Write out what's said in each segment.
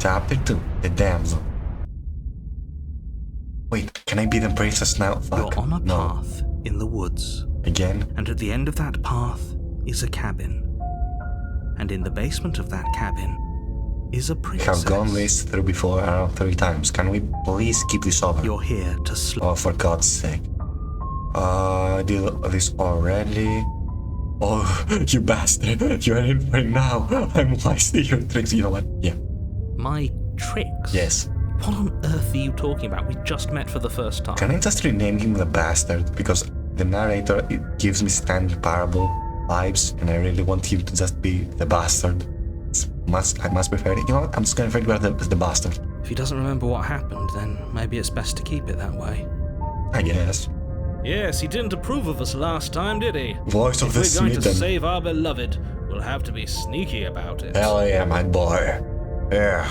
Chapter 2, The Damsel. Wait, can I be the princess now? Fuck. You're on a path in the woods. Again? And at the end of that path is a cabin. And in the basement of that cabin is a princess. Have gone this through before around 3 times. Can we please keep this over? You're here to Oh, for God's sake. I did this already. Oh, you bastard. You're in for it now. I'm wasting your tricks. You know what? Yeah. My tricks? Yes. What on earth are you talking about? We just met for the first time. Can I just rename him the bastard? Because the narrator, it gives me Stanley Parable vibes, and I really want him to just be the bastard. I must prefer it. You know what? I'm just gonna refer to him as the bastard. If he doesn't remember what happened, then maybe it's best to keep it that way. I guess. Yes, he didn't approve of us last time, did he? Voice of the If we're going to smitten. save our beloved, we'll have to be sneaky about it. Hell yeah, my boy. Yeah.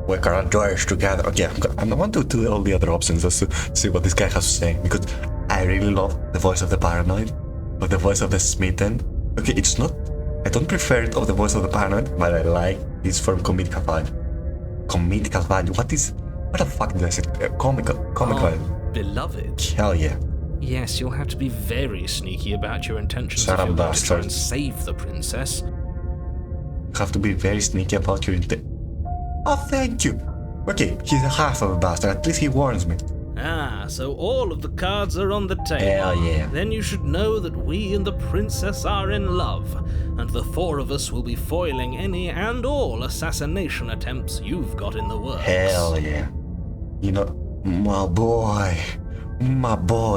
We're gonna do this together. Okay, I want to do all the other options just to see what this guy has to say, because I really love the voice of the paranoid, but the voice of the smitten. Okay, it's not. I don't prefer it of the voice of the paranoid, but I like this from comedical value. Comedical value. What the fuck did I say? Comical value. Beloved. Hell yeah. Yes, you'll have to be very sneaky about your intentions Shut if up, you're going to try bastard. and save the princess. You have to be very sneaky about your intent. Oh, thank you. Okay, he's a half of a bastard. At least he warns me. Ah, so all of the cards are on the table. Hell yeah. Then you should know that we and the princess are in love, and the 4 of us will be foiling any and all assassination attempts you've got in the works. Hell yeah. You know, my boy,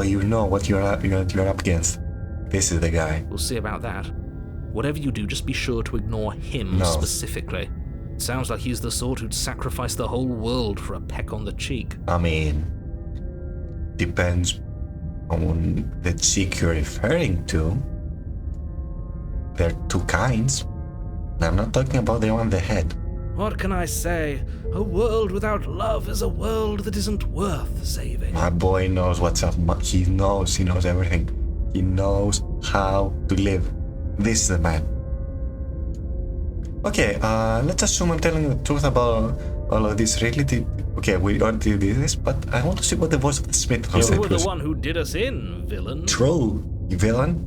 you know what you're up against. This is the guy. We'll see about that. Whatever you do, just be sure to ignore him No. specifically. It sounds like he's the sort who'd sacrifice the whole world for a peck on the cheek. I mean, depends on the chick you're referring to. There are 2 kinds. I'm not talking about the one on the head. What can I say? A world without love is a world that isn't worth saving. My boy knows what's up. He knows everything. He knows how to live. This is the man. Okay, let's assume I'm telling the truth about all of this reality. Okay, we already did this, but I want to see what the voice of the Smith has You were the one who did us in, villain. Troll, you villain,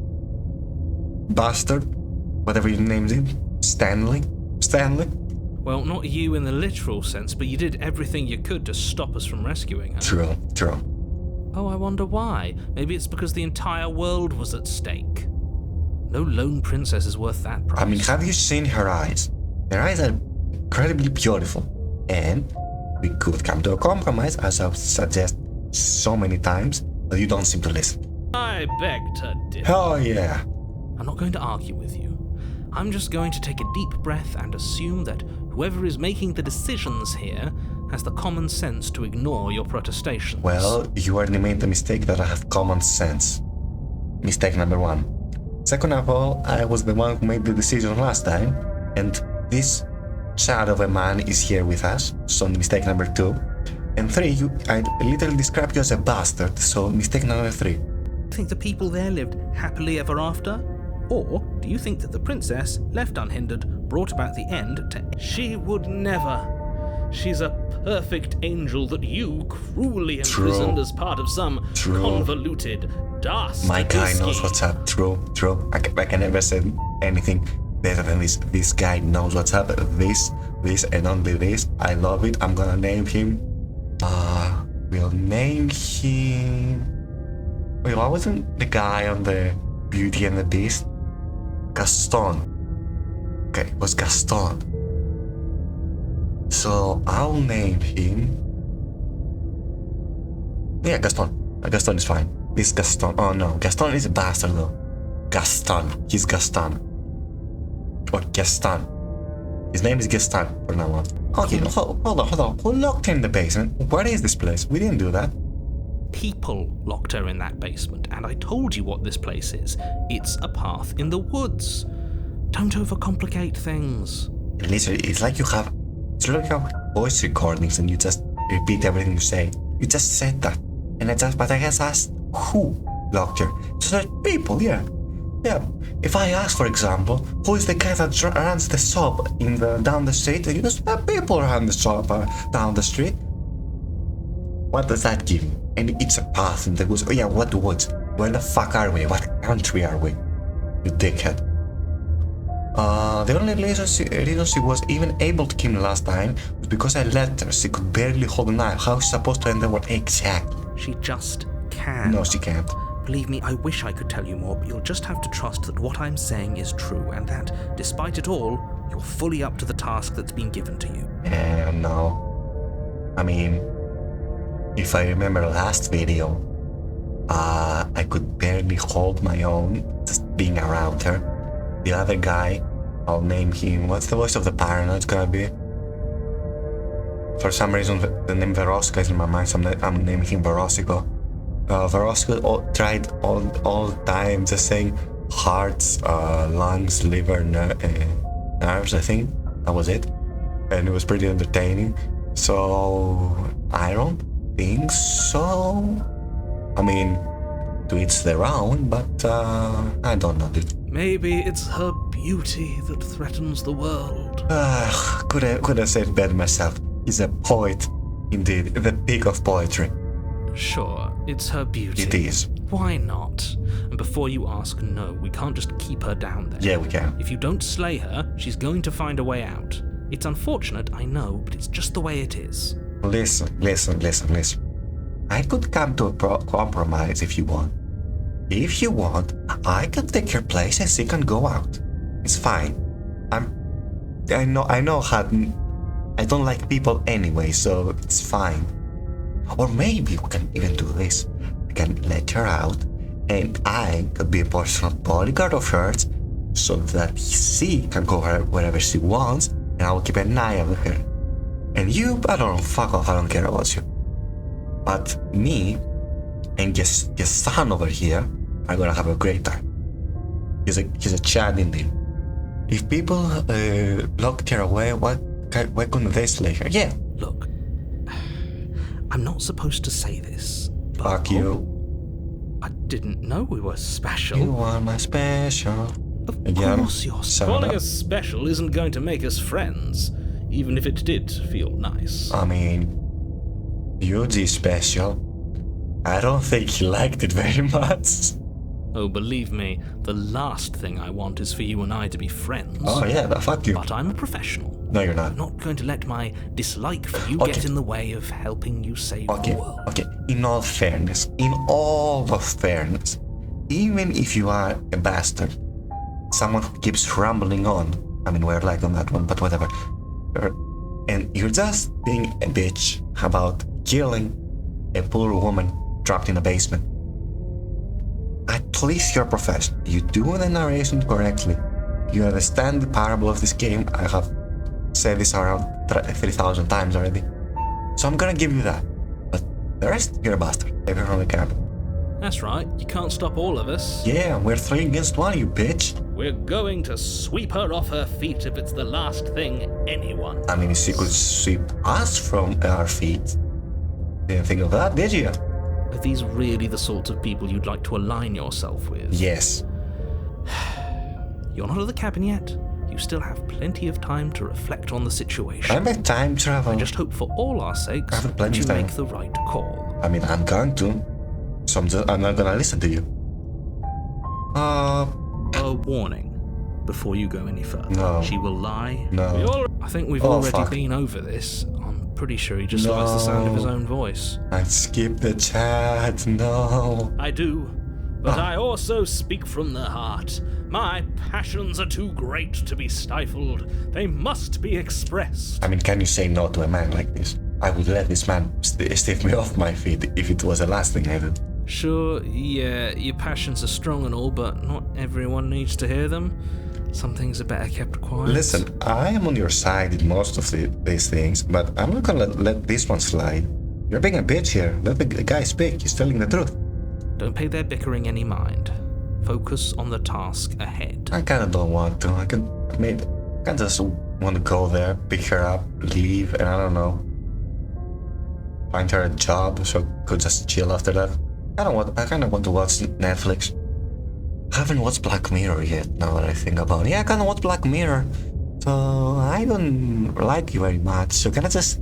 bastard, whatever your name's in, Stanley. Well, not you in the literal sense, but you did everything you could to stop us from rescuing her. True. Oh, I wonder why. Maybe it's because the entire world was at stake. No lone princess is worth that price. I mean, have you seen her eyes? Her eyes are incredibly beautiful, and we could come to a compromise, as I've suggested so many times, but you don't seem to listen. I beg to differ. Hell yeah. I'm not going to argue with you. I'm just going to take a deep breath and assume that whoever is making the decisions here has the common sense to ignore your protestations. Well, you already made the mistake that I have common sense. Mistake number 1. Second of all, I was the one who made the decision last time, and this child of a man is here with us, so mistake number 2. And 3, I literally described you as a bastard, so mistake number 3. Do you think the people there lived happily ever after? Or do you think that the princess, left unhindered, brought about the end to... She would never. She's a perfect angel that you cruelly imprisoned as part of some convoluted, dastardly My guy scheme. knows what's up. True. I can never say anything better than this. This guy knows what's up. This, and only this. I love it. I'm gonna name him. We'll name him... Wait, what wasn't the guy on the Beauty and the Beast? Gaston. Okay, it was Gaston. So I'll name him... Yeah, Gaston. Gaston is fine. This Gaston. Oh no, Gaston is a bastard though. Gaston. He's Gaston. Or Gaston. His name is Gaston for now on. Okay, hold on. Who locked him in the basement? Where is this place? We didn't do that. People locked her in that basement, and I told you what this place is. It's a path in the woods. Don't overcomplicate things. Literally, it's like you have voice recordings and you just repeat everything you say. You just said that. And I just asked who locked her. So there's people, yeah. Yeah, if I ask, for example, who is the guy that runs the shop down the street, you know, people run the shop down the street. What does that give me? And it's a path, and goes, oh yeah, what woods? Where the fuck are we? What country are we? You dickhead. The only reason she was even able to kill me last time was because I let her. She could barely hold a knife. How is she supposed to end the war? Exactly. She just can. No, she can't. Believe me, I wish I could tell you more, but you'll just have to trust that what I'm saying is true, and that, despite it all, you're fully up to the task that's been given to you. No. I mean, if I remember last video, I could barely hold my own just being around her. The other guy, I'll name him, what's the voice of the paranoid gonna be? For some reason the name Verosca is in my mind, so I'm naming him Verosico. Verosco tried all the time just saying hearts, lungs, liver, nerves, I think. That was it. And it was pretty entertaining. So I don't think so. I mean, to each their own, but I don't know, dude. Maybe it's her beauty that threatens the world. Could have said better myself. He's a poet, indeed, the peak of poetry. Sure, it's her beauty. It is. Why not? And before you ask, no, we can't just keep her down there. Yeah, we can. If you don't slay her, she's going to find a way out. It's unfortunate, I know, but it's just the way it is. Listen. I could come to a compromise if you want. If you want, I can take your place and she can go out. It's fine. I know how. I don't like people anyway, so it's fine. Or maybe we can even do this. We can let her out, and I could be a personal bodyguard of hers, so that she can go wherever she wants, and I will keep an eye on her. And you, I don't know, fuck off, I don't care about you. But me and your son over here are gonna have a great time. He's a Chad indeed. If people locked her away, why couldn't they slay her? Yeah. Look, I'm not supposed to say this, but... Fuck you. I didn't know we were special. You are my special. Of course you're special. Calling us special isn't going to make us friends, even if it did feel nice. I mean, Yuji special. I don't think he liked it very much. Oh, believe me, the last thing I want is for you and I to be friends. Oh yeah, fuck you. But I'm a professional. No, you're not. I'm not going to let my dislike for you get in the way of helping you save the world. Okay, in all fairness, even if you are a bastard, someone who keeps rambling on, I mean, we're like on that one, but whatever, and you're just being a bitch about killing a poor woman trapped in a basement. At least you're professional. You do the narration correctly. You understand the parable of this game. I have said this around 3,000 times already. So I'm gonna give you that. But the rest, you're a bastard. Every from the camp. That's right. You can't stop all of us. Yeah, we're 3 against 1, you bitch. We're going to sweep her off her feet if it's the last thing anyone does. I mean, she could sweep us from our feet. Didn't think of that, did you? Are these really the sorts of people you'd like to align yourself with? Yes. You're not at the cabin yet. You still have plenty of time to reflect on the situation. I'm a time travel. I just hope for all our sakes that you make the right call. I mean, I'm going to. So I'm not gonna listen to you. A warning before you go any further. No. She will lie. No. I think we've already been over this. I'm pretty sure he just likes the sound of his own voice. I skipped the chat. No. I do. But I also speak from the heart. My passions are too great to be stifled. They must be expressed. I mean, can you say no to a man like this? I would let this man stiff me off my feet if it was the last thing I did. Sure, yeah, your passions are strong and all, but not everyone needs to hear them. Some things are better kept quiet. Listen, I am on your side in most of these things, but I'm not gonna let this one slide. You're being a bitch here. Let the guy speak. He's telling the truth. Don't pay their bickering any mind. Focus on the task ahead. I kinda don't want to. I kinda just want to go there, pick her up, leave, and I don't know, find her a job so I could just chill after that. I kinda want to watch Netflix. I haven't watched Black Mirror yet, now that I think about it. Yeah, I kinda watched Black Mirror, so I don't like you very much. So can I just,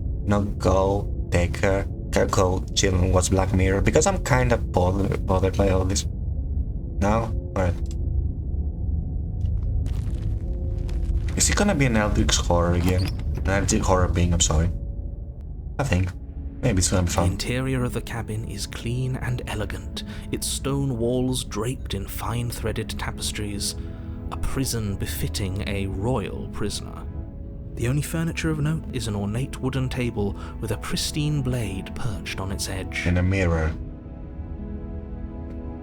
go take her, go chill and watch Black Mirror? Because I'm kinda bothered by all this. No? Alright. Is it gonna be an Eldritch horror again? An Eldritch horror being, I'm sorry. I think. Maybe it's gonna be The fun. interior of the cabin is clean and elegant, its stone walls draped in fine threaded tapestries, a prison befitting a royal prisoner. The only furniture of note is an ornate wooden table with a pristine blade perched on its edge. And a mirror.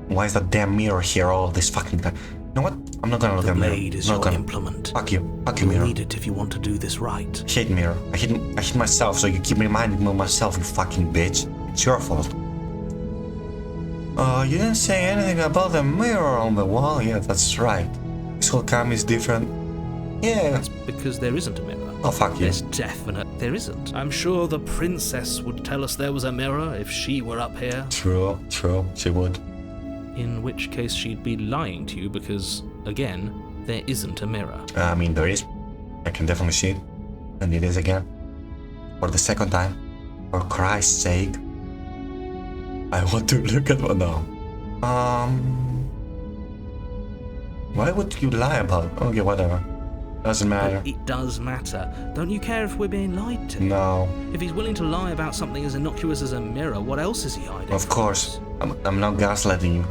Why is that damn mirror here all this fucking time? You know what? I'm not gonna look The at mirror. blade is I'm not your gonna. implement. Fuck you You'll mirror. need it if you want to do this right. I hate mirror. I hate myself, so you keep reminding me of myself, you fucking bitch. It's your fault. You didn't say anything about the mirror on the wall. Yeah, that's right. This whole cam is different. Yeah. That's because there isn't a mirror. Oh, fuck you. There's definite there isn't. I'm sure the princess would tell us there was a mirror if she were up here. True, she would. In which case she'd be lying to you because, again, there isn't a mirror. I mean, there is. I can definitely see it. And it is again. For the second time. For Christ's sake. I want to look at one now. Why would you lie about it? Okay, whatever. Doesn't matter. But it does matter. Don't you care if we're being lied to? No. If he's willing to lie about something as innocuous as a mirror, what else is he hiding? Of course. I'm not gaslighting you.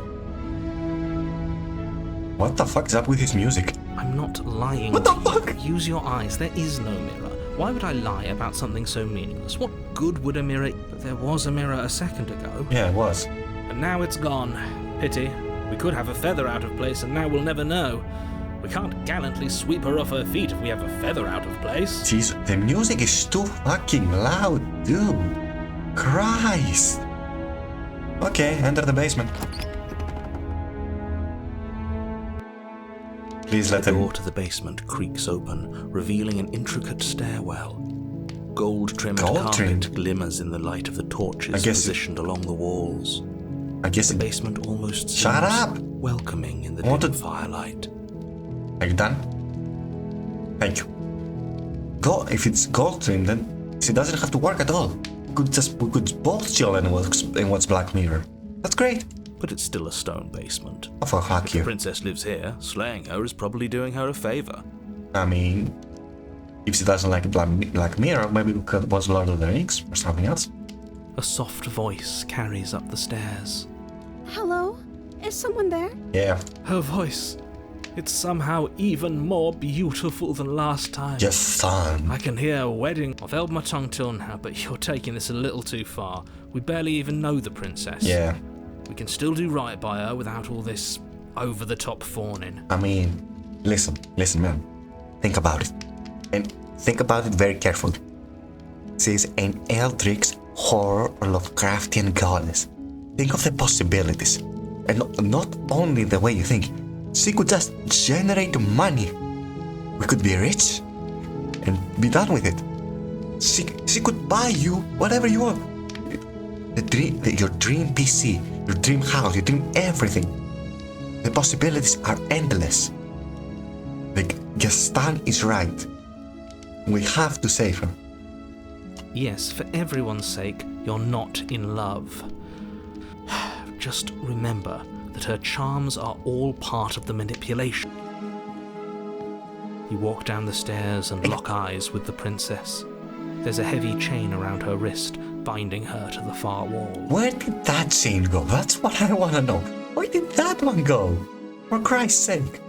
What the fuck is up with his music? I'm not lying. What the to you. fuck? Use your eyes. There is no mirror. Why would I lie about something so meaningless? What good would a mirror... But there was a mirror a second ago. Yeah, it was. And now it's gone. Pity. We could have a feather out of place and now we'll never know. We can't gallantly sweep her off her feet if we have a feather out of place. Jeez, the music is too fucking loud, dude. Christ. Okay, enter the basement. Please let The him... door to the basement creaks open, revealing an intricate stairwell. Gold-trimmed Gold-trimmed? carpet glimmers in the light of the torches guess- positioned along the walls. I guess The it... basement almost seems Shut up! welcoming in the I want dim to- firelight. Are you done? Thank you. If it's gold trimmed, then it doesn't have to work at all. We could both chill and watch Black Mirror. That's great. But it's still a stone basement. Oh, fuck The you. princess lives here. Slaying her is probably doing her a favor. I mean, if she doesn't like Black Mirror, maybe we could watch Lord of the Rings or something else. A soft voice carries up the stairs. Hello? Is someone there? Yeah, Her voice. It's somehow even more beautiful than last time. GESTAN. I can hear a wedding. I've held my tongue till now, but you're taking this a little too far. We barely even know the princess. Yeah, We can still do right by her without all this over-the-top fawning. I mean, listen, man. Think about it. And think about it very carefully. She's an Eldritch horror or Lovecraftian goddess. Think of the possibilities. And not only the way you think. She could just generate money. We could be rich and be done with it. She could buy you whatever you want. Your dream PC, your dream house, your dream everything. The possibilities are endless. GESTAN is right. We have to save her. Yes, for everyone's sake, you're not in love. Just remember that her charms are all part of the manipulation. You walk down the stairs and lock eyes with the princess. There's a heavy chain around her wrist, binding her to the far wall. Where did that chain go? That's what I want to know. Where did that one go? For Christ's sake.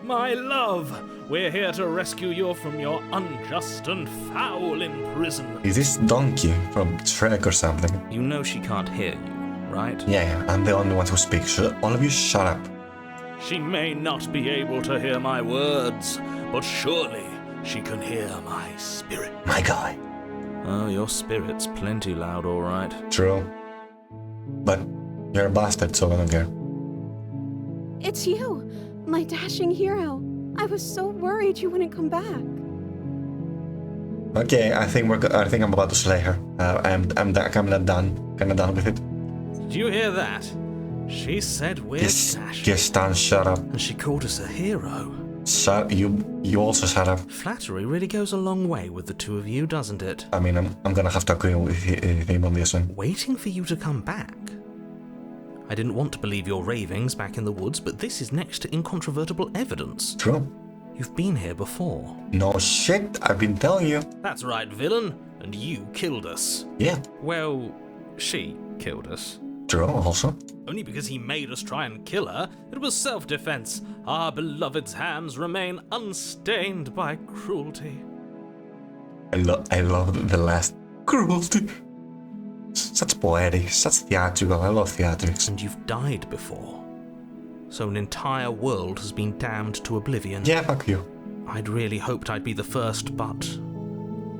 My love, we're here to rescue you from your unjust and foul imprisonment. Is this Donkey from Shrek or something? You know she can't hear you, right? Yeah, I'm the only one who speaks. All of you shut up. She may not be able to hear my words, but surely she can hear my spirit. My guy. Oh, your spirit's plenty loud, all right. True. But you're a bastard, so I don't care. It's you, my dashing hero. I was so worried you wouldn't come back. Okay, I think I'm about to slay her. I'm kinda done with it. Did you hear that? She said we're dashing. GESTAN, shut up. And she called us a hero. You also shut up. Flattery really goes a long way with the two of you, doesn't it? I mean, I'm gonna have to agree with him on this one. Waiting for you to come back. I didn't want to believe your ravings back in the woods, but this is next to incontrovertible evidence. True. You've been here before. No shit, I've been telling you. That's right, villain. And you killed us. Yeah. Well, she killed us. True, also. Only because he made us try and kill her. It was self-defense. Our beloved's hands remain unstained by cruelty. I love the last cruelty. Such poetic, such theatrical. I love theatrics. And you've died before. So an entire world has been damned to oblivion. Yeah, fuck you. I'd really hoped I'd be the first, but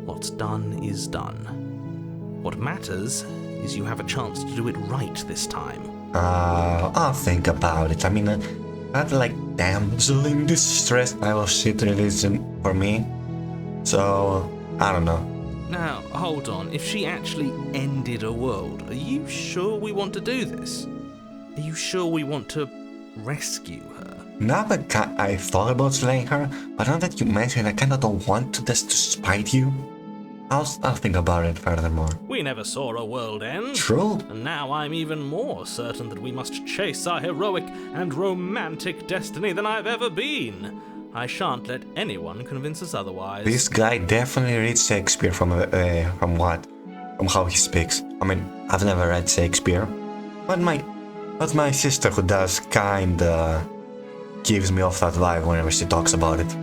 what's done is done. What matters is you have a chance to do it right this time. I'll think about it. I mean, not like damsel in distress. I will shit religion for me. So, I don't know. Now, hold on. If she actually ended a world, are you sure we want to do this? Are you sure we want to rescue her? Now that I thought about slaying her, but now that you mention it, I kinda don't want to just to spite you. I'll think about it furthermore. We never saw a world end. True. And now I'm even more certain that we must chase our heroic and romantic destiny than I've ever been. I shan't let anyone convince us otherwise. This guy definitely reads Shakespeare from how he speaks. I mean, I've never read Shakespeare, but my sister who does kinda gives me off that vibe whenever she talks about it.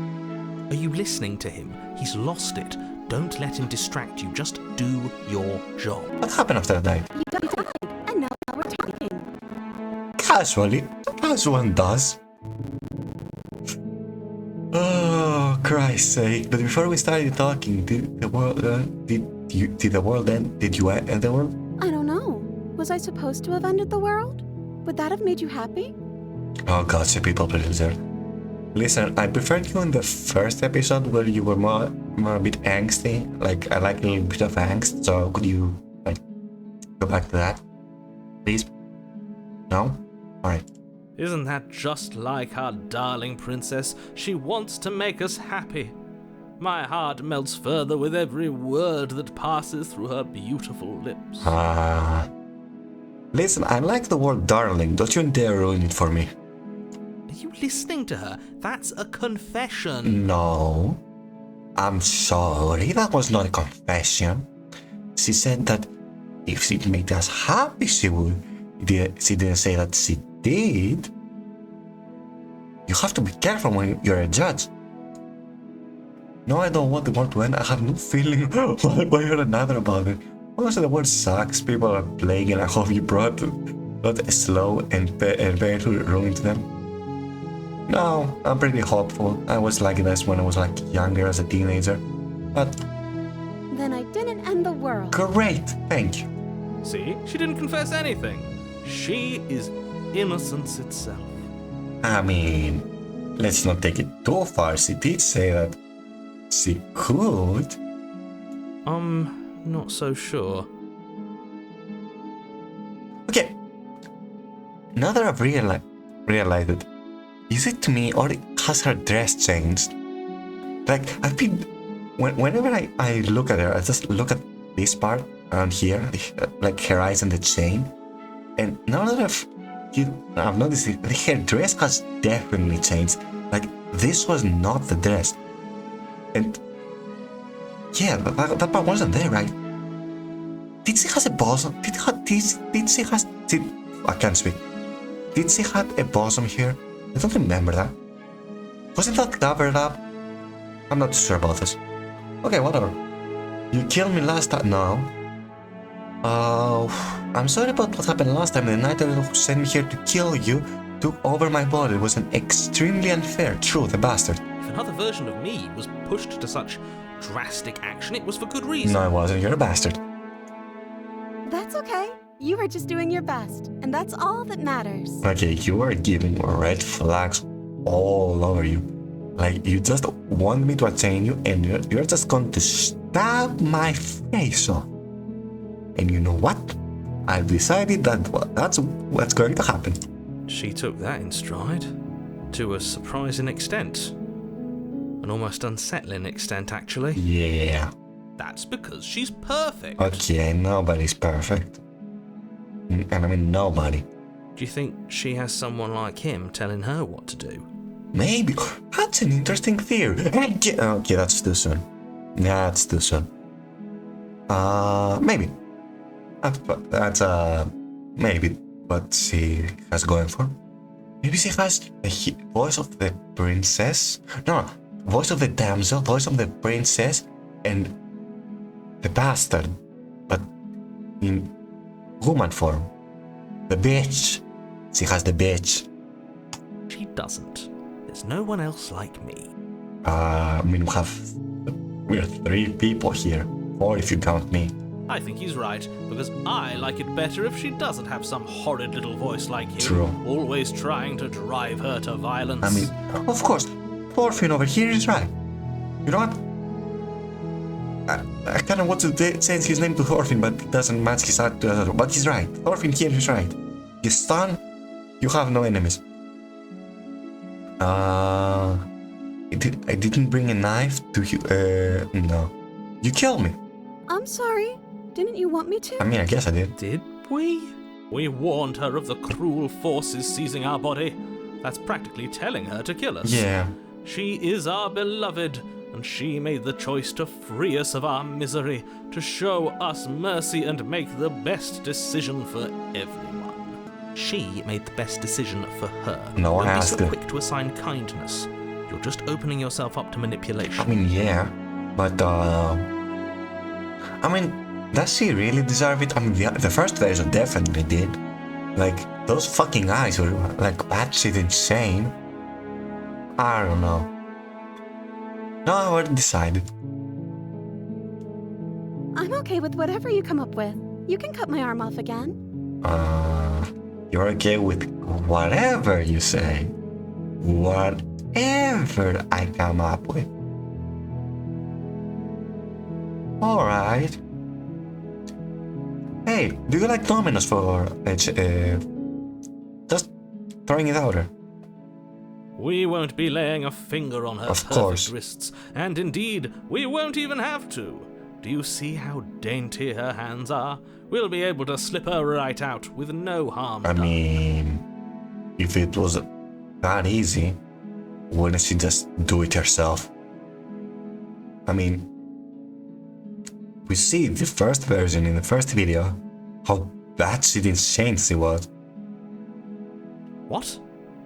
Are you listening to him? He's lost it. Don't let him distract you. Just do your job. What happened after I died? You died, and now we're talking. Casually, as one does. Oh, Christ's sake! But before we started talking, did the world end? Did you end the world? I don't know. Was I supposed to have ended the world? Would that have made you happy? Oh God, say people pleaser. Listen, I preferred you in the first episode where you were more a bit angsty. Like, I like a little bit of angst, so could you, like, go back to that? Please? No? Alright. Isn't that just like our darling princess? She wants to make us happy. My heart melts further with every word that passes through her beautiful lips. Listen, I like the word darling. Don't you dare ruin it for me. Are you listening to her? That's a confession. No. I'm sorry, that was not a confession. She said that if she made us happy, she would. She didn't say that she did. You have to be careful when you're a judge. No, I don't want the world to end. I have no feeling one way or another about it. Also, the word sucks. People are playing, and I hope you brought a slow and painful ruin to them. No, I'm pretty hopeful. I was like this when I was like younger as a teenager. But Then I didn't end the world. great, thank you. See? She didn't confess anything. She is innocence itself. I mean, let's not take it too far. She did say that she could. Not so sure. Okay. Now that I've realized it, is it to me or has her dress changed? Like, I've been... Whenever I look at her, I just look at this part around here, like her eyes and the chain. And now that I've noticed it, her dress has definitely changed. Like, this was not the dress. And... yeah, that part wasn't there, right? Did she have a bosom? Did she has... I can't speak. Did she have a bosom here? I don't remember that. Wasn't that covered up? I'm not sure about this. Okay, whatever. You killed me last time. No. I'm sorry about what happened last time. The knight who sent me here to kill you took over my body. It was an extremely unfair. True, the bastard. If another version of me was pushed to such drastic action, it was for good reason. No, I wasn't. You're a bastard. That's okay. You were just doing your best, and that's all that matters. Okay, you are giving red flags all over you. Like, you just want me to attain you, and you're just going to stab my face off. And you know what? I've decided that that's what's going to happen. She took that in stride. To a surprising extent. An almost unsettling extent, actually. Yeah. That's because she's perfect. Okay, nobody's perfect. And I mean nobody. Do you think she has someone like him telling her what to do? Maybe. That's an interesting theory. Okay, that's too soon. That's too soon. Maybe. That's maybe what she has going for. Maybe she has the voice of the princess. No, voice of the damsel, voice of the princess, and the bastard, but in woman form. The bitch. She has the bitch. She doesn't. There's no one else like me. I mean, we're 3 people here. 4 if you count me. I think he's right, because I like it better if she doesn't have some horrid little voice like him, True. always trying to drive her to violence. I mean, of course, Thorfinn over here is right. You know what? I kind of want to change his name to Thorfinn, but it doesn't match his art. But he's right. Thorfinn here is right. GESTAN, you have no enemies. I didn't bring a knife to you. No. You killed me. I'm sorry. Didn't you want me to? I mean, I guess I did. Did we? We warned her of the cruel forces seizing our body. That's practically telling her to kill us. Yeah. She is our beloved, and she made the choice to free us of our misery, to show us mercy and make the best decision for everyone. She made the best decision for her. No, I Don't be asked so her. quick to assign kindness. You're just opening yourself up to manipulation. I mean, yeah. But, I mean, does she really deserve it? I mean, the first version definitely did. Like, those fucking eyes were, like, batshit insane. I don't know. No, I already decided. I'm okay with whatever you come up with. You can cut my arm off again. You're okay with whatever you say. Whatever I come up with. Alright. Hey, do you like Domino's for just throwing it out there? We won't be laying a finger on her Of perfect course. wrists, and indeed, we won't even have to. Do you see how dainty her hands are? We'll be able to slip her right out with no harm I done. mean, if it was that easy, wouldn't she just do it herself? I mean, we see the first version in the first video, how batshit insane she was. What?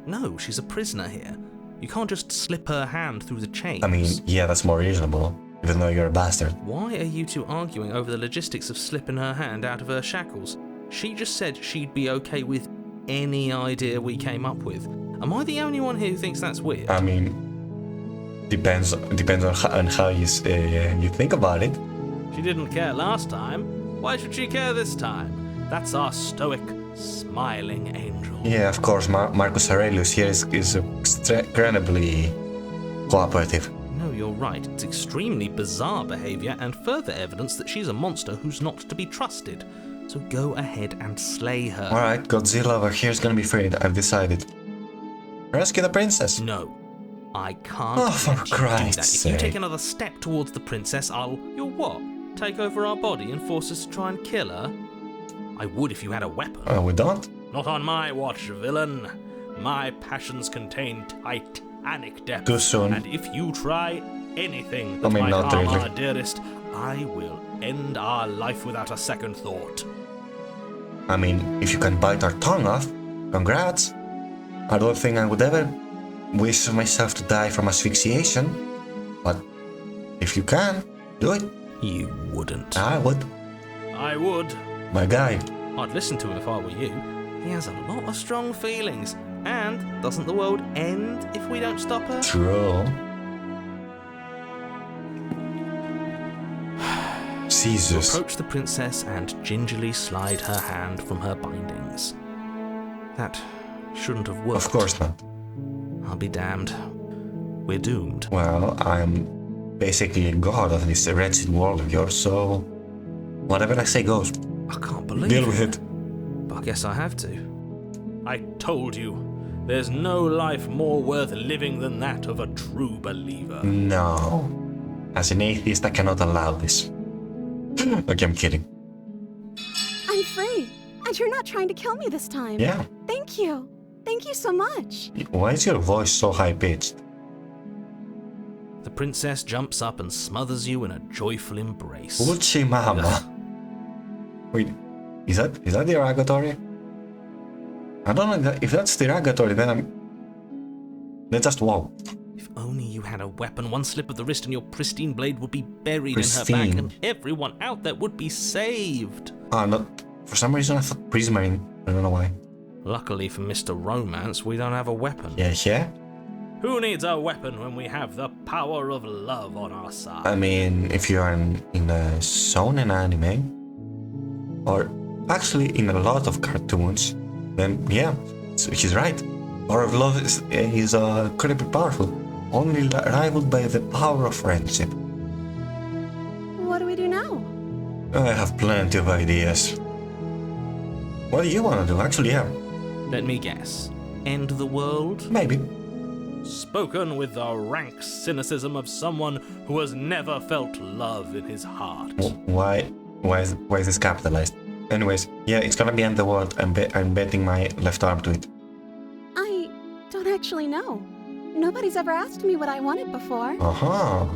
No, she's a prisoner here. You can't just slip her hand through the chains. I mean, yeah, that's more reasonable, even though you're a bastard. Why are you two arguing over the logistics of slipping her hand out of her shackles? She just said she'd be okay with any idea we came up with. Am I the only one here who thinks that's weird? I mean, depends on how you think about it. She didn't care last time. Why should she care this time? That's our stoic, smiling angel. Yeah, of course, Marcus Aurelius here is incredibly cooperative. No, you're right. It's extremely bizarre behavior and further evidence that she's a monster who's not to be trusted. So go ahead and slay her. Alright, Godzilla over here is gonna be freed, I've decided. Rescue the princess. No, I can't Oh, for let you do that. Christ's If you sake. take another step towards the princess, You'll what? Take over our body and force us to try and kill her? I would if you had a weapon. Oh, we don't? Not on my watch, villain. My passions contain titanic depth. Too soon. And if you try anything I that mean, might not harm really. our dearest, I will end our life without a second thought. I mean, if you can bite our tongue off, congrats. I don't think I would ever wish myself to die from asphyxiation, but if you can, do it. You wouldn't. I would. I would. My guy. I'd listen to him if I were you. He has a lot of strong feelings. And doesn't the world end if we don't stop her? True. Jesus. Approach the princess and gingerly slide her hand from her bindings. That shouldn't have worked. Of course not. I'll be damned. We're doomed. Well, I'm basically a god of this wretched world of yours, so whatever I say goes. I can't believe Deal it. with it. But I guess I have to. I told you, there's no life more worth living than that of a true believer. No. As an atheist, I cannot allow this. Okay, I'm kidding. I'm free, and you're not trying to kill me this time. Yeah. Thank you. Thank you so much. Why is your voice so high-pitched? The princess jumps up and smothers you in a joyful embrace. Uchi mama. Wait, is that derogatory? I don't know if that's derogatory, then just wow. If only you had a weapon, one slip of the wrist and your pristine blade would be buried Pristine. in her back, and everyone out there would be saved. For some reason I thought prismarine. I don't know why. Luckily for Mr. Romance, we don't have a weapon. Yeah? Who needs a weapon when we have the power of love on our side? I mean, if you are in a shonen anime, or actually in a lot of cartoons, then yeah, so he's right. Power of love is incredibly powerful, only rivaled by the power of friendship. What do we do now? I have plenty of ideas. What do you want to do? Actually, yeah, Let me guess. End the world? maybe. Spoken with the rank cynicism of someone who has never felt love in his heart. Why is this capitalized? Anyways, yeah, it's gonna be end the world. I'm betting my left arm to it. I don't actually know. Nobody's ever asked me what I wanted before. Uh-huh.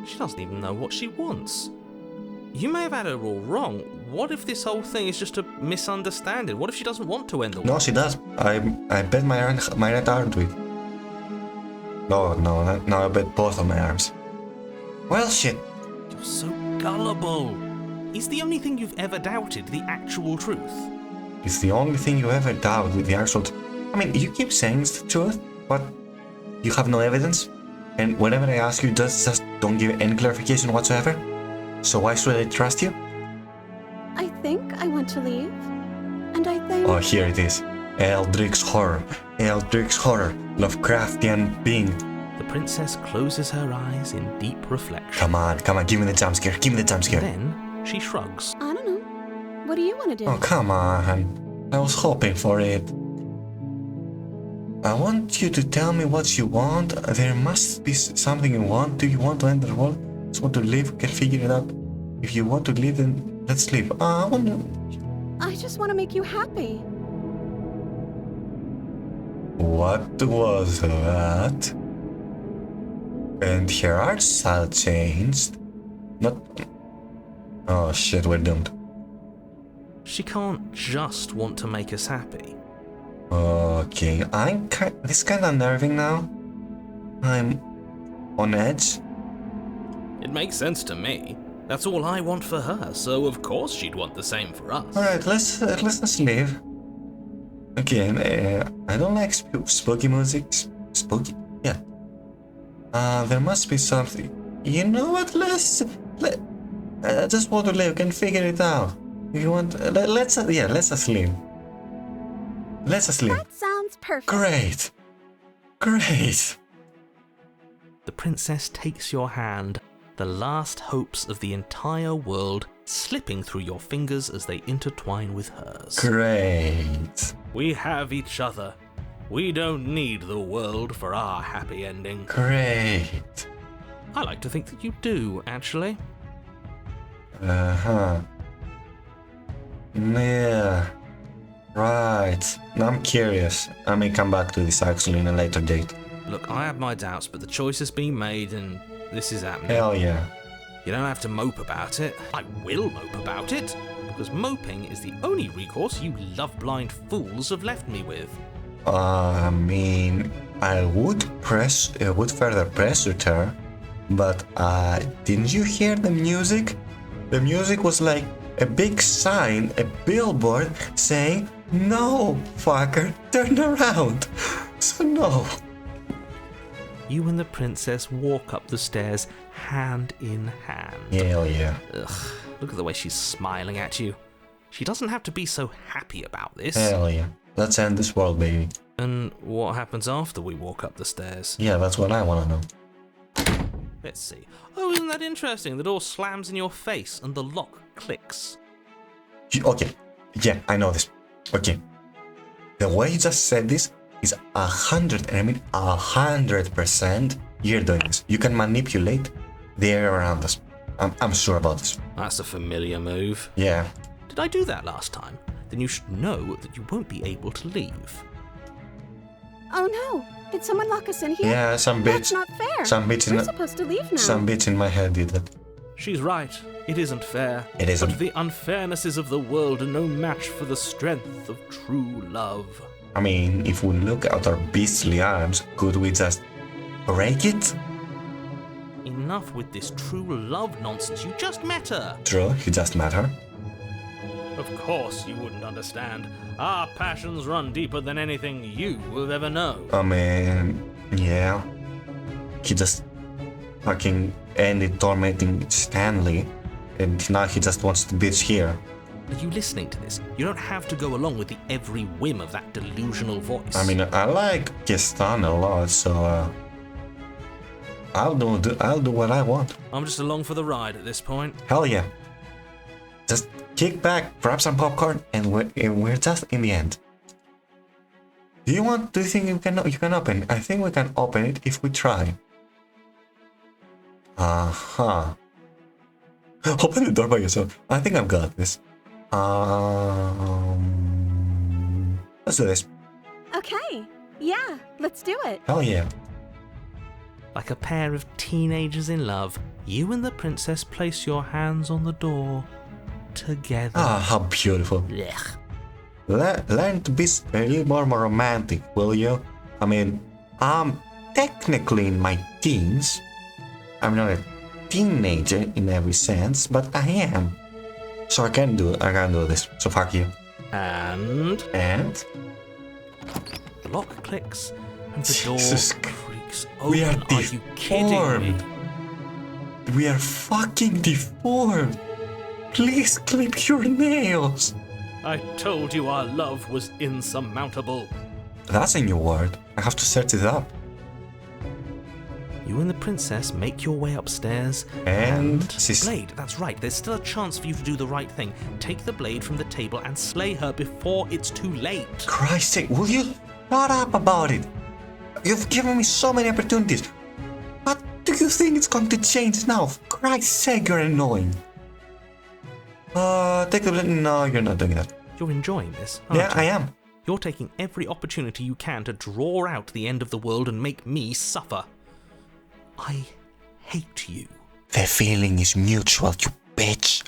She doesn't even know what she wants. You may have had her all wrong. What if this whole thing is just a misunderstanding? What if she doesn't want to end the world? No, she does. I bet my right arm to it. No, I bet both of my arms. Well, shit. You're so gullible. Is the only thing you've ever doubted the actual truth? It's the only thing you ever doubt with the actual... I mean, you keep saying it's the truth, but you have no evidence. And whenever I ask you, just don't give any clarification whatsoever. So why should I trust you? I think I want to leave. And I think... Oh, here it is. Eldrick's Horror. Eldrick's Horror. Lovecraftian being. The princess closes her eyes in deep reflection. Come on, give me the jump scare. Give me the jump scare. Then she shrugs. I don't know. What do you want to do? Oh, come on. I was hoping for it. I want you to tell me what you want. There must be something you want. Do you want to enter the world? Just want to live? We can figure it out. If you want to live, then let's live. I want to... I just want to make you happy. What was that? And her art changed. Not... Oh shit, we're doomed. She can't just want to make us happy. Okay, this is kind of unnerving now. I'm on edge. It makes sense to me. That's all I want for her, so of course she'd want the same for us. Alright, let's leave. Okay, I don't like spooky music. Spooky? Yeah. There must be something. You know what? I just want to live. Can figure it out. If you want, let's just leave. Let's just leave. That sounds perfect. Great. The princess takes your hand, the last hopes of the entire world slipping through your fingers as they intertwine with hers. Great. We have each other. We don't need the world for our happy ending. Great. I like to think that you do, actually. Uh-huh. Yeah. Right. Now I'm curious. I may come back to this actually in a later date. Look, I have my doubts, but the choice has been made and this is happening. Hell yeah. You don't have to mope about it. I will mope about it, because moping is the only recourse you love-blind fools have left me with. I mean, I would further pressure her, but didn't you hear the music? The music was like a big sign, a billboard saying, "No, fucker, turn around." So no. You and the princess walk up the stairs, hand in hand. Hell yeah. Ugh, look at the way she's smiling at you. She doesn't have to be so happy about this. Hell yeah. Let's end this world, baby. And what happens after we walk up the stairs? Yeah, that's what I want to know. Let's see. Oh, isn't that interesting? The door slams in your face and the lock clicks. Okay. Yeah, I know this. Okay. The way you just said this is 100% you're doing this. You can manipulate the air around us. I'm sure about this. That's a familiar move. Yeah. Did I do that last time? Then you should know that you won't be able to leave. Oh no! Did someone lock us in here? Yeah, some That's bitch. not fair. Some bitch in We're supposed to leave now. some bitch in my head did that. She's right. It isn't fair. It isn't. But the unfairnesses of the world are no match for the strength of true love. I mean, if we look at our beastly arms, could we just break it? Enough with this true love nonsense. You just met her. True, you just met her. Of course you wouldn't understand. Our passions run deeper than anything you will ever know. I mean, yeah. He just fucking ended tormenting Stanley, and now he just wants to bitch here. Are you listening to this? You don't have to go along with the every whim of that delusional voice. I mean, I like GESTAN a lot, so I'll do what I want. I'm just along for the ride at this point. Hell yeah. Just kick back, grab some popcorn, and we're just in the end. Do you think you can open? I think we can open it if we try. Uh-huh. Open the door by yourself. I think I've got this. Let's do this. Okay. Yeah, let's do it. Hell yeah. Like a pair of teenagers in love, you and the princess place your hands on the door together. Ah, how beautiful. Blech. Learn to be a little more romantic, will you? I mean, I'm technically in my teens. I'm not a teenager in every sense, but I am. So I can do this. So fuck you. And And the lock clicks and the door Jesus creaks open. we are you kidding me? deformed. We are fucking deformed. Please clip your nails. I told you our love was insurmountable. That's a new word. I have to search it up. You and the princess make your way upstairs And Blade, that's right. There's still a chance for you to do the right thing. Take the blade from the table and slay her before it's too late. Christ's sake, will you shut up about it? You've given me so many opportunities. What do you think it's going to change now? For Christ's sake, you're annoying. Take the blade. No, you're not doing that. You're enjoying this, aren't Yeah, you? I am. You're taking every opportunity you can to draw out the end of the world and make me suffer. I hate you. The feeling is mutual, you bitch.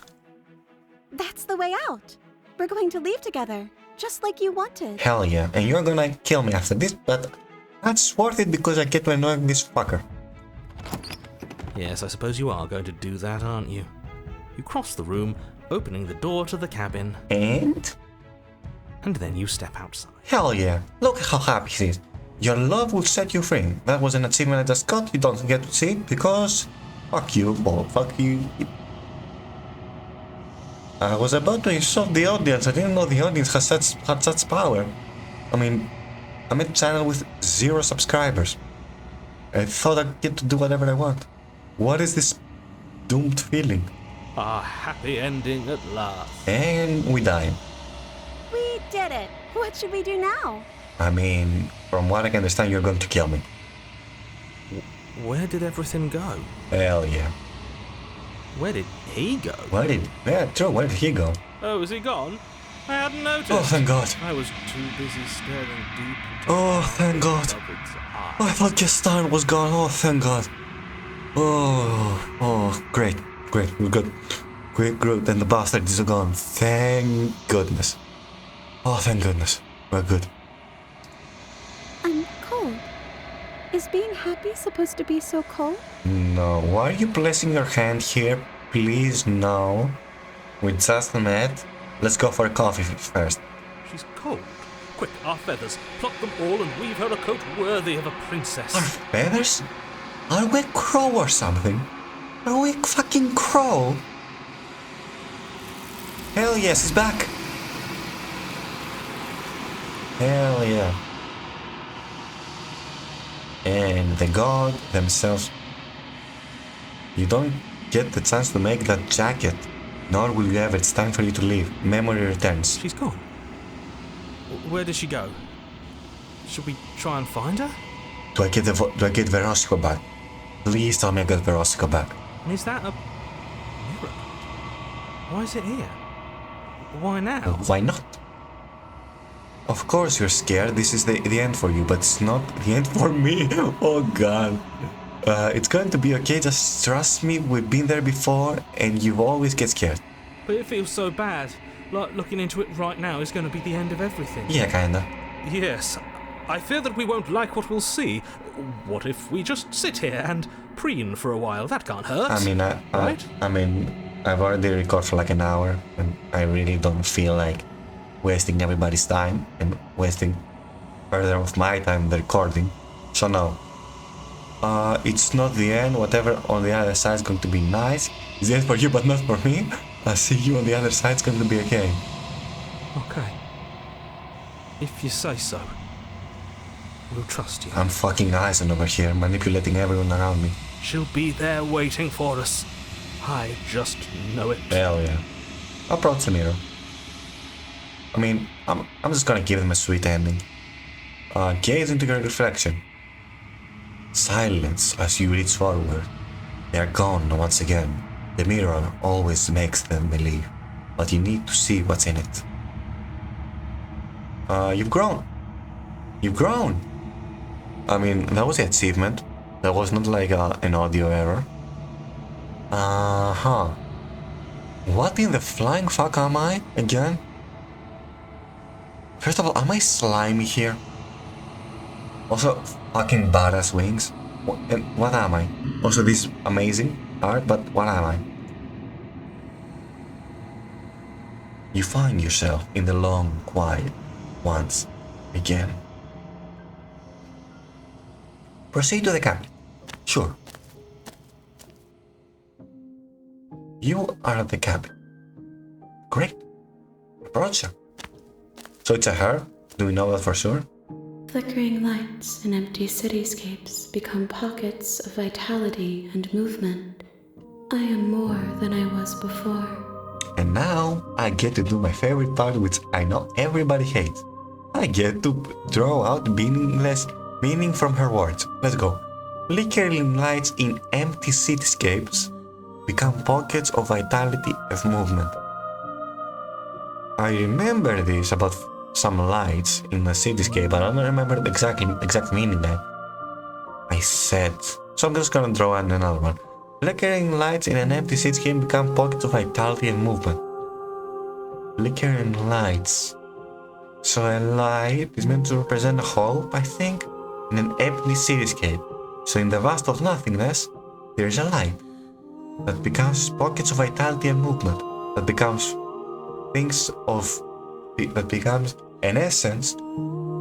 That's the way out. We're going to leave together, just like you wanted. Hell yeah, and you're gonna kill me after this, but that's worth it because I get to annoy this fucker. Yes, I suppose you are going to do that, aren't you? You cross the room, opening the door to the cabin, And? and then you step outside. Hell yeah, look how happy he is. Your love will set you free. That was an achievement I just got. You don't get to see it because... Fuck you, ball. Fuck you. I was about to insult the audience. I didn't know the audience had such power. I mean, I'm a channel with 0 subscribers. I thought I'd get to do whatever I want. What is this doomed feeling? A happy ending at last. And we die. We did it. What should we do now? I mean, from what I can understand, you're going to kill me. Where did everything go? Hell yeah. Where did he go? Yeah, true, where did he go? Oh, is he gone? I hadn't noticed. Oh, thank God. I was too busy staring deep into Oh, my thank God. beloved's eyes. Oh, I thought GESTAN was gone. Oh, thank God. Oh, great. We're good. Great, and the bastard is gone. Thank goodness. Oh, thank goodness. We're good. I'm cold. Is being happy supposed to be so cold? No, why are you placing your hand here? Please, no. We just met. Let's go for a coffee first. She's cold. Quick, our feathers. Pluck them all and weave her a coat worthy of a princess. Our feathers? Are we a crow or something? Are we a fucking crow? Hell yes, he's back. Hell yeah. And the god themselves. You don't get the chance to make that jacket, nor will you ever. It's time for you to leave. Memory returns. She's gone. Where did she go? Should we try and find her? Do I get Verosico back? Please tell me I get Verosico back. And is that a mirror? Why is it here? Why now? Why not? Of course you're scared. This is the end for you, but it's not the end for me. Oh god. It's going to be okay. Just trust me. We've been there before, and you always get scared. But it feels so bad. Like looking into it right now is going to be the end of everything. Yeah, kinda. Yes. I fear that we won't like what we'll see. What if we just sit here and preen for a while? That can't hurt. Right? I've already recorded for like an hour, and I really don't feel like wasting everybody's time and wasting further of my time in the recording. So no. It's not the end. Whatever on the other side is going to be nice. It's the end for you, but not for me. I'll see you on the other side. It's going to be okay. Okay. If you say so. We'll trust you. I'm fucking Eisen over here, manipulating everyone around me. She'll be there waiting for us. I just know it. Hell yeah. Approach the mirror. I'm just gonna give them a sweet ending. Gaze into your reflection. Silence as you reach forward. They are gone once again. The mirror always makes them believe, but you need to see what's in it. You've grown. You've grown. That was the achievement. That was not like an audio error. What in the flying fuck am I again? First of all, am I slimy here? Also, fucking badass wings. What am I? Also, this amazing art, but what am I? You find yourself in the long quiet once again. Proceed to the cabinet. Sure. You are at the cabinet. Great. Approach her. So it's a her? Do we know that for sure? Flickering lights in empty cityscapes become pockets of vitality and movement. I am more than I was before. And now I get to do my favorite part, which I know everybody hates. I get to draw out meaning from her words. Let's go. Flickering lights in empty cityscapes become pockets of vitality and movement. I remember this about some lights in the cityscape, but I don't remember the exact meaning that I said. So I'm just gonna draw another one. Flickering lights in an empty cityscape become pockets of vitality and movement. Flickering lights. So a light is meant to represent a hope, I think, in an empty cityscape. So in the vast of nothingness, there is a light that becomes pockets of vitality and movement. That becomes that becomes an essence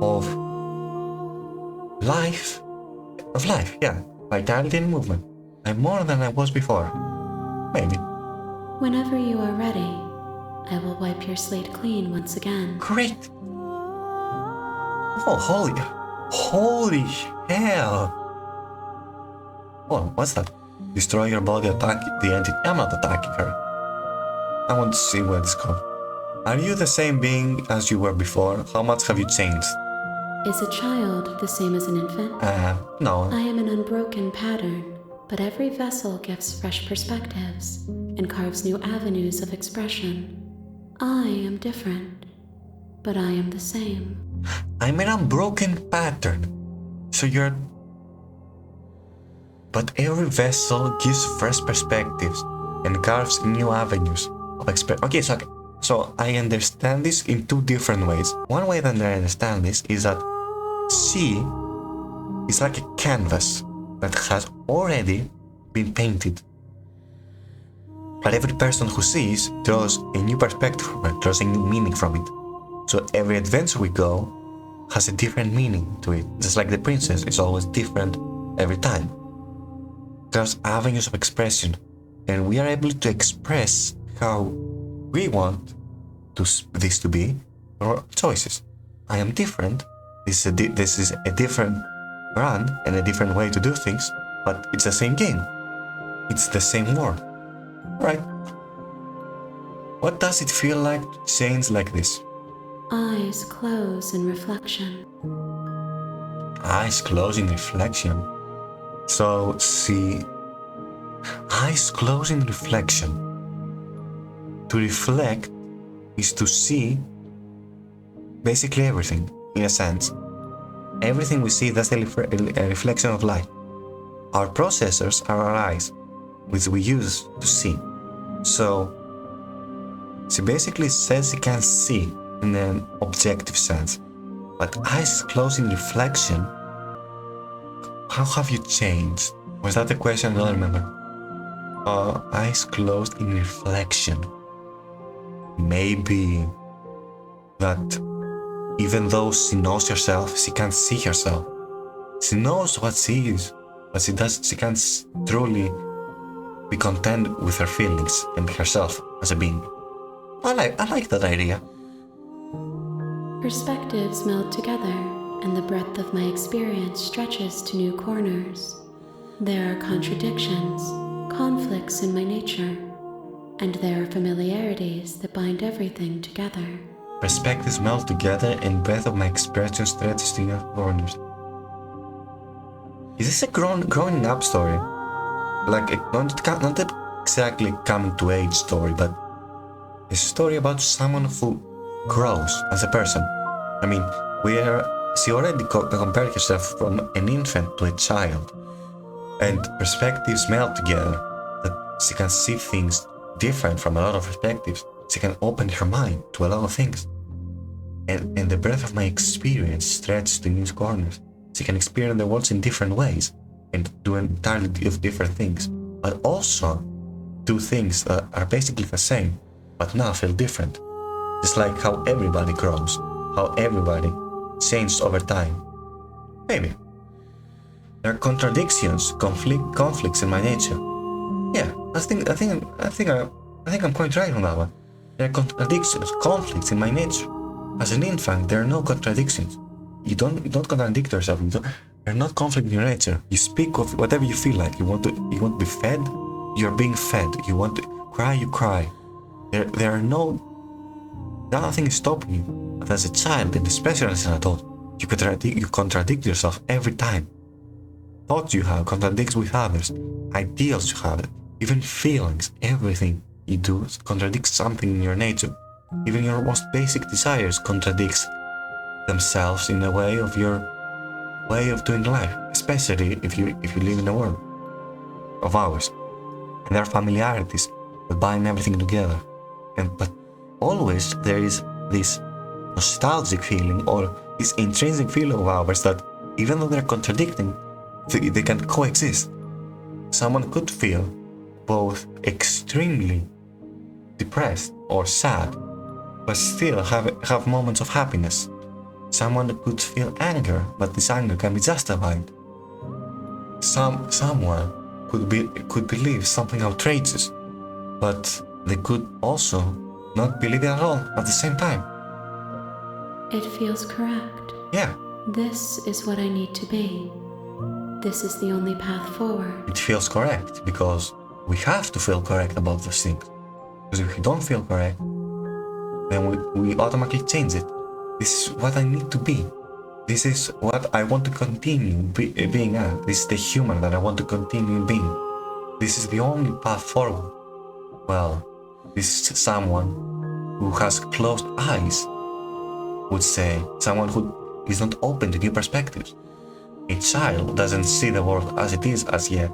of life. Yeah. Vitality and movement. I'm more than I was before. Maybe. Whenever you are ready, I will wipe your slate clean once again. Great! Oh, holy hell! Oh, what's that? Destroy your body, attack the entity. I'm not attacking her. I want to see what it's called. Are you the same being as you were before? How much have you changed? Is a child the same as an infant? No. I am an unbroken pattern, but every vessel gives fresh perspectives and carves new avenues of expression. I am different, but I am the same. I'm an unbroken pattern. So you're... But every vessel gives fresh perspectives and carves new avenues of expression. Okay, so I understand this in two different ways. One way that I understand this is that she is like a canvas that has already been painted. But every person who sees draws a new perspective from it, draws a new meaning from it. So every adventure we go has a different meaning to it. Just like the princess, it's always different every time. There's avenues of expression, and we are able to express how we want this to be, our choices. I am different. This is a different run and a different way to do things, but it's the same game. It's the same world. Right? What does it feel like to change like this? Eyes close in reflection. Eyes closed in reflection. So, see, eyes closed in reflection. To reflect is to see basically everything, in a sense. Everything we see, that's a reflection of light. Our processors are our eyes, which we use to see. So, she basically says she can see in an objective sense. But eyes closed in reflection, how have you changed? Was that the question? I don't remember. Eyes closed in reflection. Maybe that even though she knows herself, she can't see herself. She knows what she is, but she can't truly be content with her feelings and herself as a being. I like that idea. Perspectives meld together, and the breadth of my experience stretches to new corners. There are contradictions, conflicts in my nature, and there are familiarities that bind everything together. Perspectives meld together and breadth of my experience stretches to new corners. Is this a growing up story? Like, not exactly coming to age story, but a story about someone who grows as a person. I mean, she already compared herself from an infant to a child, and perspectives meld together, that she can see things different from a lot of perspectives. She can open her mind to a lot of things, and the breadth of my experience stretches to new corners. She can experience the world in different ways and do entirely different things, but also do things that are basically the same, but now feel different. Just like how everybody grows, how everybody changes over time. Maybe there are contradictions, conflicts in my nature. Yeah, I think I'm quite right on that one. There are contradictions, conflicts in my nature. As an infant, there are no contradictions. You don't contradict yourself. You're not conflict in your nature. You speak of whatever you feel like. You want to be fed, you're being fed. You want to cry, you cry. There are nothing is stopping you. But as a child, and especially as an adult, you contradict yourself every time. Thoughts you have contradicts with others. Ideals you have, even feelings, everything you do contradicts something in your nature. Even your most basic desires contradicts themselves in a way of your way of doing life, especially if you live in a world of ours. And there are familiarities that bind everything together. But always there is this nostalgic feeling or this intrinsic feeling of ours that even though they're contradicting, they can coexist. Someone could feel both extremely depressed or sad, but still have moments of happiness. Someone could feel anger, but this anger can be justified. Someone could believe something outrageous, but they could also not believe it at all at the same time. It feels correct. Yeah. This is what I need to be. This is the only path forward. It feels correct because we have to feel correct about those things. Because if we don't feel correct, then we automatically change it. This is what I need to be. This is what I want to continue being at. This is the human that I want to continue being. This is the only path forward. Well, this is someone who has closed eyes would say, someone who is not open to new perspectives. A child doesn't see the world as it is as yet,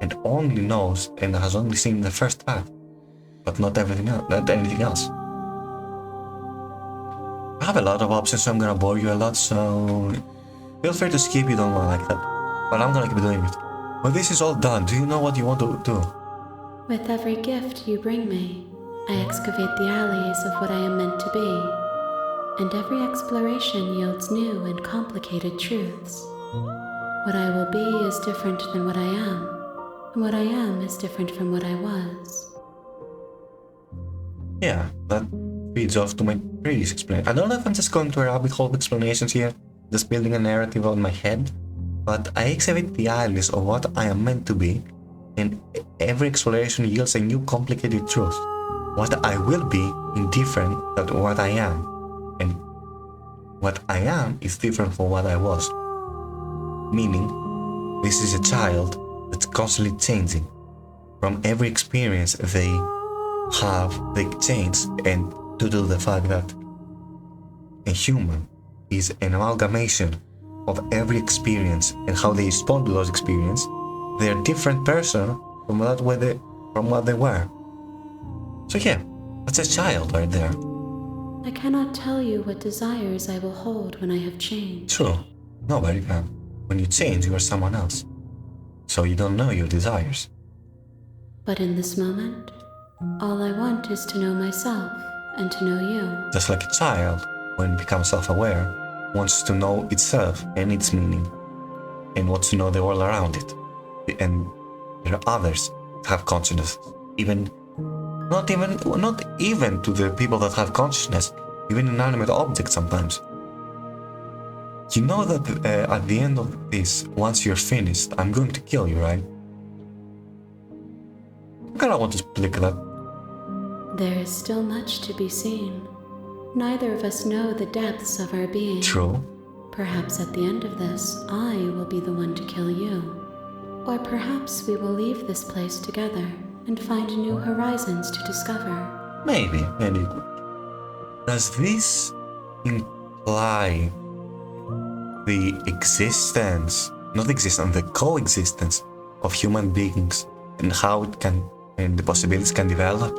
and only knows and has only seen the first path, but not anything else. I have a lot of options, so I'm gonna bore you a lot, so feel free to skip if you don't want like that, but I'm gonna keep doing it. When this is all done, do you know what you want to do? With every gift you bring me, I excavate the alleys of what I am meant to be, and every exploration yields new and complicated truths. What I will be is different than what I am, and what I am is different from what I was. Yeah, that feeds off to my previous explanation. I don't know if I'm just going to a rabbit hole of explanations here, just building a narrative on my head, but I excavate the alleys of what I am meant to be, and every exploration yields a new complicated truth. What I will be indifferent than what I am, and what I am is different from what I was. Meaning, this is a child that's constantly changing. From every experience they have, they change, and due to the fact that a human is an amalgamation of every experience and how they respond to those experiences, they're a different person from what they were. So yeah, that's a child right there. I cannot tell you what desires I will hold when I have changed. True, nobody can. When you change, you are someone else. So you don't know your desires. But in this moment, all I want is to know myself and to know you. Just like a child, when it becomes self-aware, wants to know itself and its meaning, and wants to know the world around it. And there are others that have consciousness, not even to the people that have consciousness, even inanimate objects sometimes. You know that at the end of this, once you're finished, I'm going to kill you, right? I kinda want to split that. There is still much to be seen. Neither of us know the depths of our being. True. Perhaps at the end of this, I will be the one to kill you. Or perhaps we will leave this place together and find new horizons to discover. Maybe. Does this imply the the coexistence of human beings and how it can, and the possibilities can develop?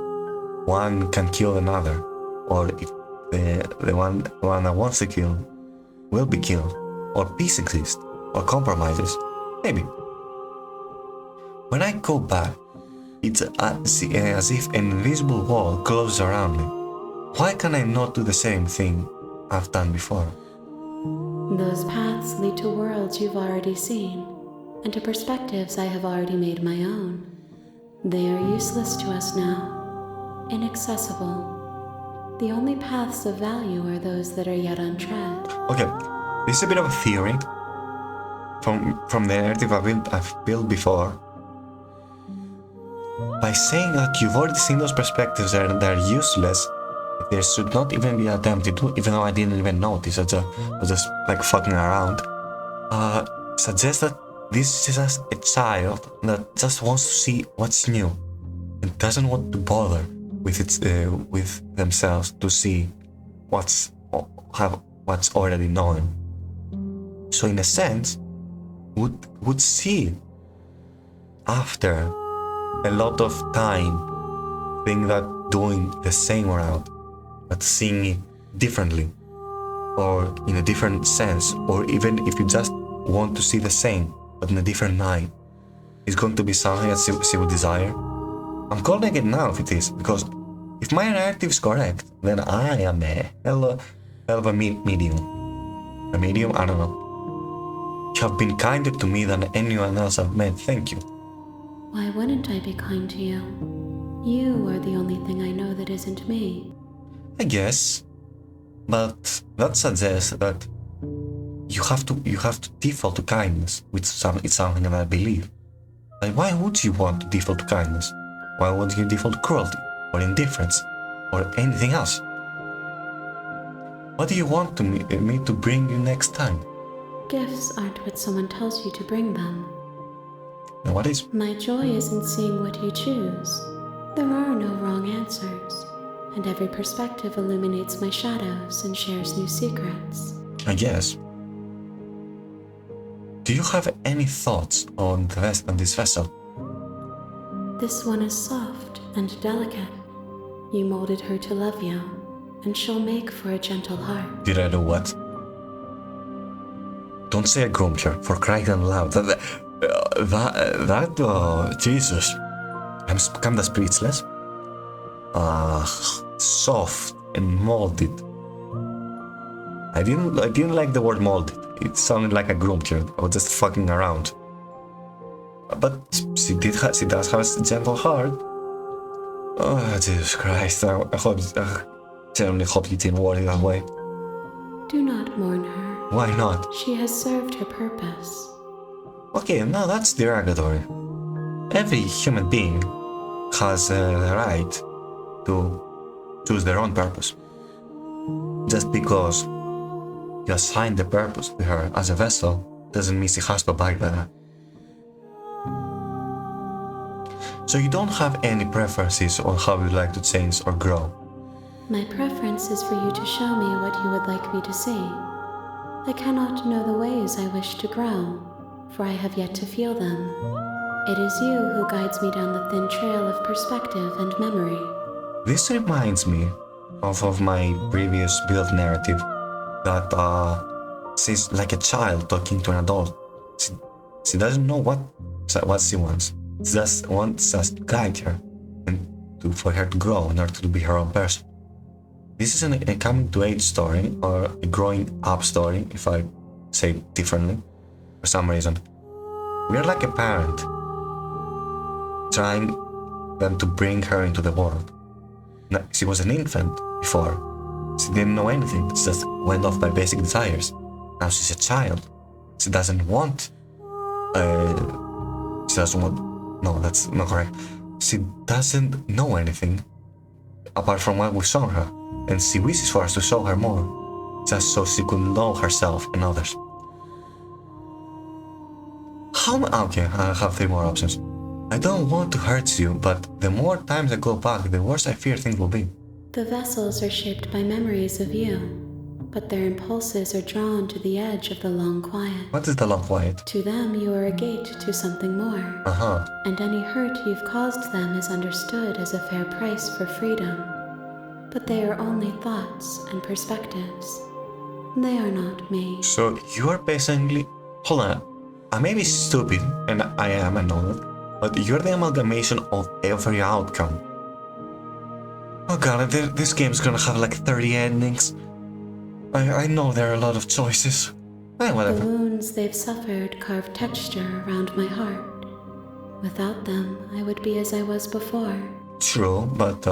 One can kill another, or if the one that wants to kill will be killed, or peace exists, or compromises. Maybe. When I go back, it's as if an invisible wall closes around me. Why can I not do the same thing I've done before? Those paths lead to worlds you've already seen, and to perspectives I have already made my own. They are useless to us now, inaccessible. The only paths of value are those that are yet untread. Okay, this is a bit of a theory from the narrative I've built before. By saying that you've already seen those perspectives and they're useless, they should not even be attempted to, even though I didn't even notice, I was just like fucking around, suggests that this is just a child that just wants to see what's new and doesn't want to bother with themselves to see what's already known. So in a sense, would see after a lot of time, think that doing the same route, but seeing it differently, or in a different sense, or even if you just want to see the same, but in a different light, is going to be something that she would desire. I'm calling it now if it is, because if my narrative is correct, then I am a hell of a medium. A medium? I don't know. You have been kinder to me than anyone else I've met, thank you. Why wouldn't I be kind to you? You are the only thing I know that isn't me. I guess, but that suggests that you have to default to kindness, which it's something that I believe. Like, why would you want to default to kindness? Why wouldn't you default to cruelty, or indifference, or anything else? What do you want me to bring you next time? Gifts aren't what someone tells you to bring them. And what is? My joy is in seeing what you choose. There are no wrong answers, and every perspective illuminates my shadows and shares new secrets. I guess. Do you have any thoughts on this vessel? This one is soft and delicate. You molded her to love you, and she'll make for a gentle heart. Did I do what? Don't say I groomed her, for crying out loud. Jesus. I'm kinda speechless. Soft and molded. I didn't like the word molded. It sounded like I groomed her. I was just fucking around. But she does have a gentle heart. Oh, Jesus Christ. I genuinely hope you didn't word it that way. Do not mourn her. Why not? She has served her purpose. Okay, no, that's derogatory. Every human being has the right to choose their own purpose. Just because you assign the purpose to her as a vessel, doesn't mean she has to abide by that. So you don't have any preferences on how you like to change or grow? My preference is for you to show me what you would like me to see. I cannot know the ways I wish to grow, for I have yet to feel them. It is you who guides me down the thin trail of perspective and memory. This reminds me of my previous build narrative that she's like a child talking to an adult. She doesn't know what she wants. She just wants us to guide her and for her to grow in order to be her own person. This is a coming to age story or a growing up story, if I say it differently, for some reason. We are like a parent trying them to bring her into the world. Now, she was an infant before. She didn't know anything. She just went off by basic desires. Now she's a child. She doesn't want. She doesn't want. No, that's not correct. She doesn't know anything apart from what we show her, and she wishes for us to show her more, just so she could know herself and others. Okay, I have 3 more options. I don't want to hurt you, but the more times I go back, the worse I fear things will be. The vessels are shaped by memories of you, but their impulses are drawn to the edge of the long quiet. What is the long quiet? To them, you are a gate to something more. And any hurt you've caused them is understood as a fair price for freedom. But they are only thoughts and perspectives. They are not me. So you are basically... Hold on. I may be stupid, and I am, I know that, but you're the amalgamation of every outcome. Oh god, this game's gonna have like 30 endings. I know there are a lot of choices. Whatever. The wounds they've suffered carve texture around my heart. Without them, I would be as I was before. True, but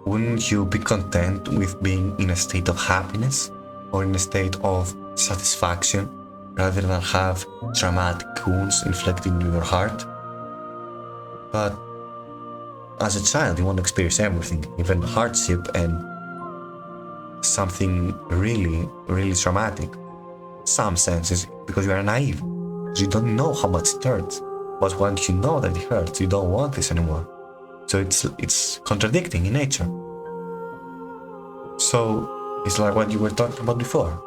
wouldn't you be content with being in a state of happiness? Or in a state of satisfaction, rather than have traumatic wounds inflicted into your heart? But as a child, you want to experience everything, even hardship and something really, really traumatic. Some senses, because you are naive. You don't know how much it hurts. But once you know that it hurts, you don't want this anymore. So it's contradicting in nature. So it's like what you were talking about before.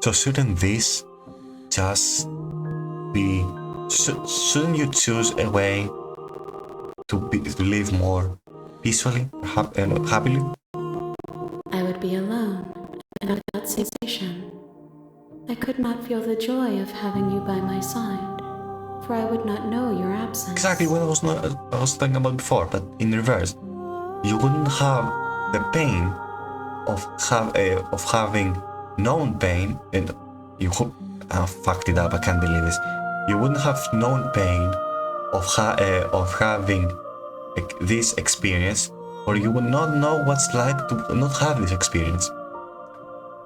So shouldn't this just be... Shouldn't you choose a way to live more peacefully and happily? I would be alone and without sensation. I could not feel the joy of having you by my side, for I would not know your absence. Exactly what I was thinking about before, but in reverse. You wouldn't have the pain of having known pain, and you fucked it up. I can't believe this. You wouldn't have known pain of having this experience, or you would not know what's like to not have this experience.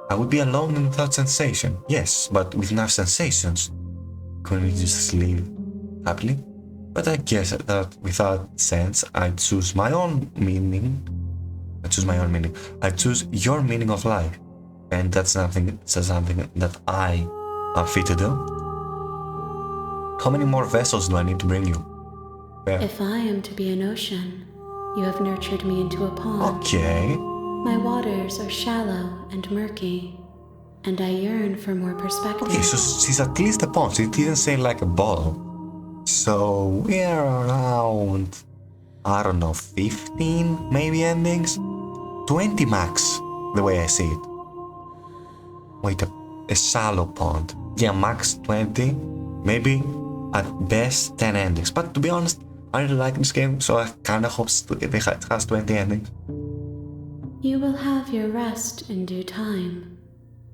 I would be alone and without sensation, yes, but with enough sensations, couldn't you just live happily? But I guess that without sense, I choose my own meaning. I choose your meaning of life, and that's something that I am fit to do. How many more vessels do I need to bring you? Where? If I am to be an ocean, you have nurtured me into a pond. Okay. My waters are shallow and murky, and I yearn for more perspective. Okay, so she's at least a pond. She didn't say like a bottle. So we're around, I don't know, 15 maybe endings? 20 max, the way I see it. Wait, a shallow pond. Yeah, max 20, maybe at best 10 endings. But to be honest, I really like this game, so I kinda hope it has 20 endings. You will have your rest in due time,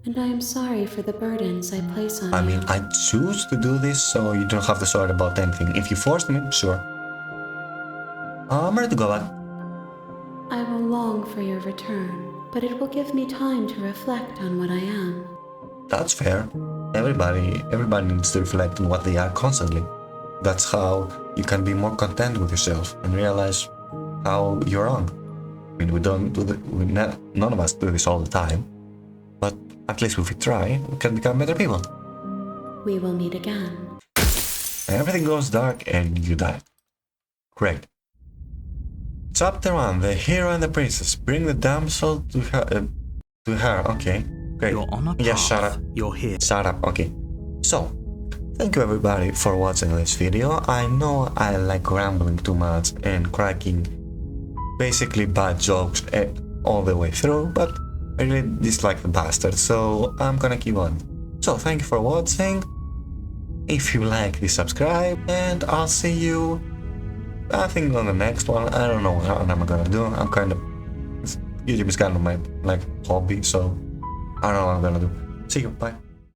and I am sorry for the burdens I place on you. I mean, I choose to do this, so you don't have to sorry about anything. If you forced me, sure. I'm ready to go back. I will long for your return, but it will give me time to reflect on what I am. That's fair. Everybody needs to reflect on what they are constantly. That's how you can be more content with yourself and realize how you're wrong. I mean, none of us do this all the time, but At least if we try, we can become better people. We will meet again. Everything goes dark and you die. Great. Chapter 1. The hero and the princess. Bring the damsel to her. Okay. Great. You're on a path. Yeah, shut up. You're here. Shut up. Okay. So, thank you everybody for watching this video. I know I like rambling too much and cracking basically bad jokes all the way through, but I really dislike the bastard, so I'm gonna keep on. So, thank you for watching. If you like this, subscribe, and I'll see you, I think, on the next one. I don't know what I'm gonna do. I'm kind of, YouTube is kind of my hobby, so I don't know what I'm gonna do. See you, bye.